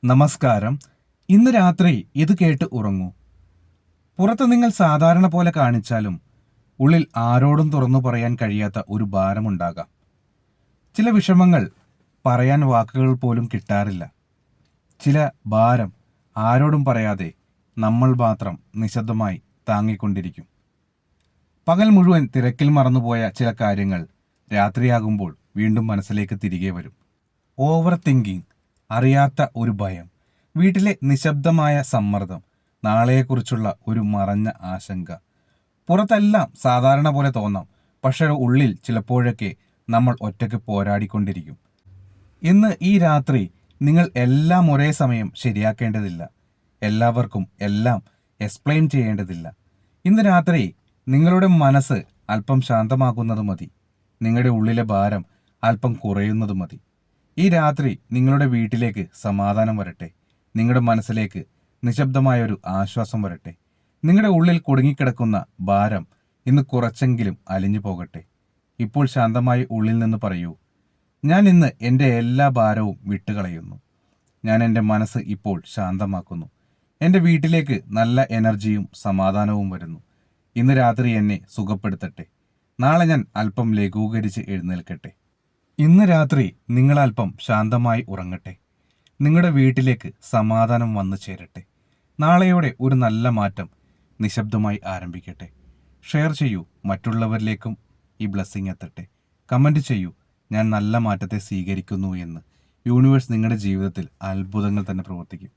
നമസ്കാരം. ഇന്ന് രാത്രി ഇത് കേട്ട് ഉറങ്ങൂ. പുറത്ത് നിങ്ങൾ സാധാരണ പോലെ കാണിച്ചാലും ഉള്ളിൽ ആരോടും തുറന്നു പറയാൻ കഴിയാത്ത ഒരു ഭാരമുണ്ടാകാം. ചില വിഷമങ്ങൾ പറയാൻ വാക്കുകൾ പോലും കിട്ടാറില്ല. ചില ഭാരം ആരോടും പറയാതെ നമ്മൾ മാത്രം നിശബ്ദമായി താങ്ങിക്കൊണ്ടിരിക്കും. പകൽ മുഴുവൻ തിരക്കിൽ മറന്നുപോയ ചില കാര്യങ്ങൾ രാത്രിയാകുമ്പോൾ വീണ്ടും മനസ്സിലേക്ക് തിരികെ വരും. ഓവർ തിങ്കിങ്, അറിയാത്ത ഒരു ഭയം, വീട്ടിലെ നിശബ്ദമായ സമ്മർദ്ദം, നാളെയെക്കുറിച്ചുള്ള ഒരു മറഞ്ഞ ആശങ്ക. പുറത്തെല്ലാം സാധാരണ പോലെ തോന്നാം, പക്ഷേ ഉള്ളിൽ ചിലപ്പോഴൊക്കെ നമ്മൾ ഒറ്റയ്ക്ക് പോരാടിക്കൊണ്ടിരിക്കും. ഇന്ന് ഈ രാത്രി നിങ്ങൾ എല്ലാം ഒരേ സമയം ശരിയാക്കേണ്ടതില്ല. എല്ലാവർക്കും എല്ലാം എക്സ്പ്ലെയിൻ ചെയ്യേണ്ടതില്ല. ഇന്ന് രാത്രി നിങ്ങളുടെ മനസ്സ് അല്പം ശാന്തമാകുന്നത് മതി. നിങ്ങളുടെ ഉള്ളിലെ ഭാരം അല്പം കുറയുന്നത് മതി. ഈ രാത്രി നിങ്ങളുടെ വീട്ടിലേക്ക് സമാധാനം വരട്ടെ. നിങ്ങളുടെ മനസ്സിലേക്ക് നിശബ്ദമായൊരു ആശ്വാസം വരട്ടെ. നിങ്ങളുടെ ഉള്ളിൽ കുടുങ്ങിക്കിടക്കുന്ന ഭാരം ഇന്ന് കുറച്ചെങ്കിലും അലിഞ്ഞു പോകട്ടെ. ഇപ്പോൾ ശാന്തമായി ഉള്ളിൽ നിന്ന് പറയൂ, ഞാൻ ഇന്ന് എൻ്റെ എല്ലാ ഭാരവും വിട്ടുകളയുന്നു. ഞാൻ എൻ്റെ മനസ്സ് ഇപ്പോൾ ശാന്തമാക്കുന്നു. എൻ്റെ വീട്ടിലേക്ക് നല്ല എനർജിയും സമാധാനവും വരുന്നു. ഇന്ന് രാത്രി എന്നെ സുഖപ്പെടുത്തട്ടെ. നാളെ ഞാൻ അല്പം ലഘൂകരിച്ച് എഴുന്നേൽക്കട്ടെ. ഇന്ന് രാത്രി നിങ്ങൾ അല്പം ശാന്തമായി ഉറങ്ങട്ടെ. നിങ്ങളുടെ വീട്ടിലേക്ക് സമാധാനം വന്നു ചേരട്ടെ. നാളെയോടെ ഒരു നല്ല മാറ്റം നിശബ്ദമായി ആരംഭിക്കട്ടെ. ഷെയർ ചെയ്യൂ, മറ്റുള്ളവരിലേക്കും ഈ ബ്ലെസ്സിങ് എത്തട്ടെ. കമൻറ്റ് ചെയ്യൂ, ഞാൻ നല്ല മാറ്റത്തെ സ്വീകരിക്കുന്നു എന്ന്. യൂണിവേഴ്സ് നിങ്ങളുടെ ജീവിതത്തിൽ അത്ഭുതങ്ങൾ തന്നെ പ്രവർത്തിക്കും.